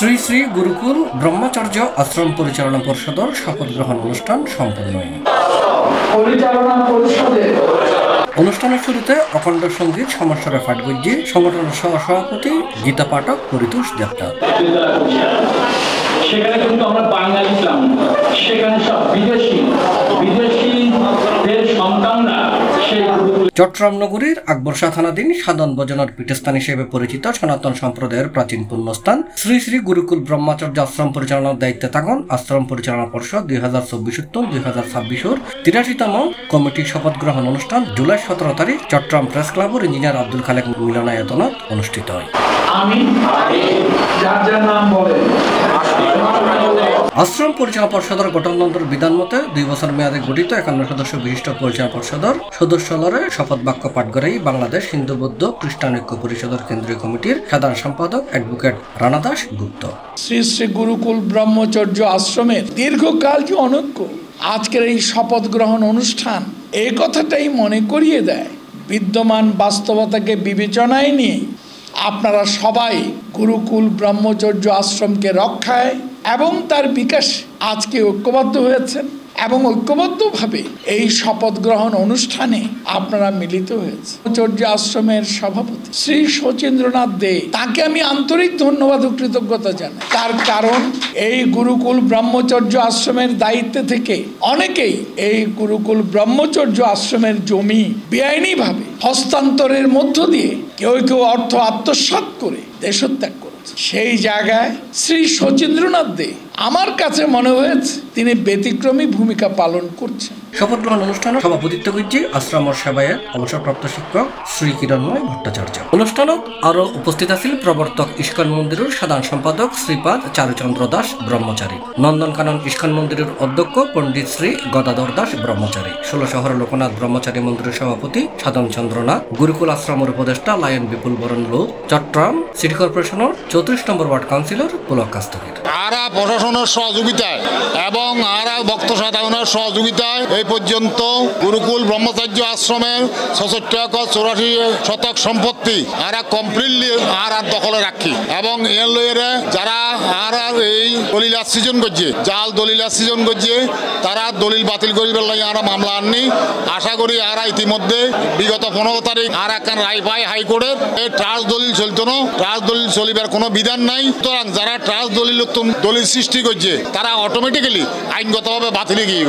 শ্রী শ্রী গুরুকুল ব্রহ্মচর্য আশ্রম পরিচালনা পরিষদের শপথ গ্রহণ অনুষ্ঠান সম্পন্ন। অনুষ্ঠানের শুরুতে অখণ্ড সঙ্গীত সমস্যার ফাটগজ্জি সংগঠনের সভাপতি গীতা পাঠক পরিতোষ দেবনাথ। সেখানে কিন্তু আমরা বাঙালি ছিলাম, সেখানে সব বিদেশিদের সন্তানরা। চট্টগ্রাম নগরীর আকবর শাহ থানাধীন সাধন ভজনের পীঠস্থান হিসেবে পরিচিত সনাতন সম্প্রদায়ের প্রাচীন পুণ্যস্থান শ্রী শ্রী গুরুকুল ব্রহ্মচর্য আশ্রম পরিচালনার দায়িত্বে থাকুন আশ্রম পরিচালনা পরিষদ 2024-2026 83তম কমিটির শপথ গ্রহণ অনুষ্ঠান জুলাই 17 তারিখ চট্টগ্রাম প্রেস ক্লাবের ইঞ্জিনিয়ার আব্দুল খালেক মিলনায়তনত অনুষ্ঠিত হয়। আশ্রম পরিচালনা পরিষদের গঠনতন্ত্রের বিধান মতে 2 বছর মেয়াদে গঠিত 51 সদস্য বিশিষ্ট পরিচালনা পরিষদের সদস্যলরে শপথ বাক্য পাঠ করেই বাংলাদেশ হিন্দু বৌদ্ধ খ্রিস্টান ঐক্য পরিষদের কেন্দ্রীয় কমিটির সাধারণ সম্পাদক অ্যাডভোকেট রানা দাস গুপ্ত। শ্রী শ্রী গুরুকুল ব্রহ্মচর্য আশ্রমের দীর্ঘকাল যে অনৈক্য, আজকের এই শপথ গ্রহণ অনুষ্ঠান এই কথাটাই মনে করিয়ে দেয়। বিদ্যমান বাস্তবতাকে বিবেচনায় নিয়ে আপনারা সবাই গুরুকুল ব্রহ্মচর্য আশ্রমকে রক্ষায় এবং তার বিকাশ আজকে ঐক্যবদ্ধ হয়েছেন এবং ঐক্যবদ্ধভাবে এই শপথ গ্রহণ অনুষ্ঠানে আপনারা মিলিত হয়েছে। ব্রহ্মচর্য আশ্রমের সভাপতি শ্রী শচীন্দ্রনাথ দে, তাকে আমি আন্তরিক ধন্যবাদ ও কৃতজ্ঞতা জানাই। তার কারণ এই গুরুকুল ব্রহ্মচর্য আশ্রমের দায়িত্বে থেকে অনেকেই এই গুরুকুল ব্রহ্মচর্য আশ্রমের জমি বেআইনিভাবে হস্তান্তরের মধ্য দিয়ে কেউ কেউ অর্থ আত্মসাৎ করে দেশত্যাগ করেছে। সেই জায়গায় শ্রী শচীন্দ্রনাথ দে আমার কাছে মনে হয়েছে তিনি ব্যতিক্রমী ভূমিকা পালন করছেন। শপথ গ্রহণ অনুষ্ঠানে সভাপতিত্ব করছে আশ্রমের সেবায়ের অবসরপ্রাপ্ত শিক্ষক শ্রী কিরণময় ভট্টাচার্য। অনুষ্ঠানত আরো উপস্থিত আছেন প্রবর্তক ইস্কন মন্দিরের সাধারণ সম্পাদক শ্রীপাদ চারুচন্দ্র দাস ব্রহ্মচারী, নন্দনকানন ইস্কন মন্দিরের অধ্যক্ষ পণ্ডিত শ্রী গদাধর দাস ব্রহ্মচারী, 16 শহর লোকনাথ ব্রহ্মচারী মন্দিরের সভাপতি সাধন চন্দ্রনাথ, গুরুকুল আশ্রমের উপদেষ্টা লায়ন বিপুল বরণ লোক, চট্টগ্রাম সিটি কর্পোরেশনের 34 নম্বর ওয়ার্ড কাউন্সিলর পুলক কাস্তগীর। আরা প্রশাসনের সহযোগিতায় এবং আরা ভক্ত সাধারণের সহযোগিতায় এই পর্যন্ত গুরুকুল ব্রহ্মচর্য আশ্রমের 84 সম্পত্তি আরা কমপ্লিটলি আর দখলে রাখি এবং এর লইয়ে যারা আর এই দলিল সৃজন করছে, জাল দলিল সৃজন করছে, তারা দলিল বাতিল করিবার লাগে আরা মামলা আননি। আশা করি আরা ইতিমধ্যে বিগত 15 তারিখ আর একখান রায় পায় হাইকোর্টের। এই ট্রাস্ট দলিল চলতো না, ট্রাস্ট দলিল চলিবার কোনো বিধান নাই। সুতরাং যারা ট্রাস্ট দলিল সৃষ্টি করছে তারা অটোমেটিক্যালি আইনগতভাবে বাতিলে গিয়ে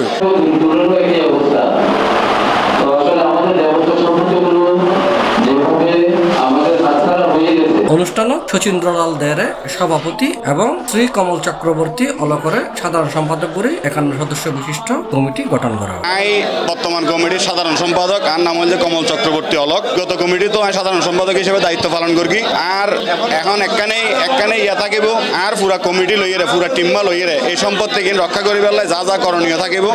অনুষ্ঠানে শচীন্দ্রলাল দেরে সভাপতি এবং শ্রী কমল চক্রবর্তী অলকরে সাধারণ সম্পাদক করে 51 সদস্য বিশিষ্ট কমিটি গঠন করা হয়। বর্তমান কমিটির সাধারণ সম্পাদক আর নাম হচ্ছে কমল চক্রবর্তী অলক। গত কমিটি তো সাধারণ সম্পাদক হিসেবে দায়িত্ব পালন করি। আর এখন একখানে ইয়া থাকিব আর পুরা কমিটি লইয়ে পুরা টিম্মা লইয়ে এই সম্পত্তি কিন্তু রক্ষা করিবার যা যা করণীয় থাকিব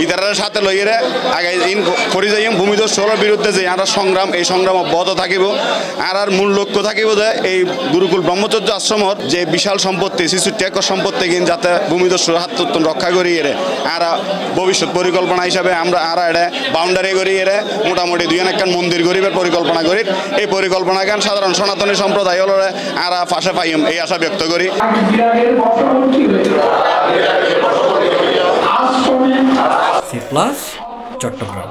ইতারের সাথে লইয়ে আগে ইন করি যাই ভূমিদস্যু চোরের বিরুদ্ধে যে আর সংগ্রাম, এই সংগ্রাম অব্যাহত থাকিব। আর মূল লক্ষ্য থাকিব যে এই গুরুকুল ব্রহ্মচর্য আশ্রমর যে বিশাল সম্পত্তি 66 একর সম্পত্তি কিন্তু যাতে ভূমিদস্যুর হাত রক্ষা করি আর ভবিষ্যৎ পরিকল্পনা হিসাবে আমরা আর এটা বাউন্ডারি করি মোটামুটি 2-1 মন্দির গরিবের পরিকল্পনা করি। এই পরিকল্পনা গান সাধারণ সনাতনী সম্প্রদায় হল আর পাশে পাইম এই আশা ব্যক্ত করি। চট্টগ্রাম।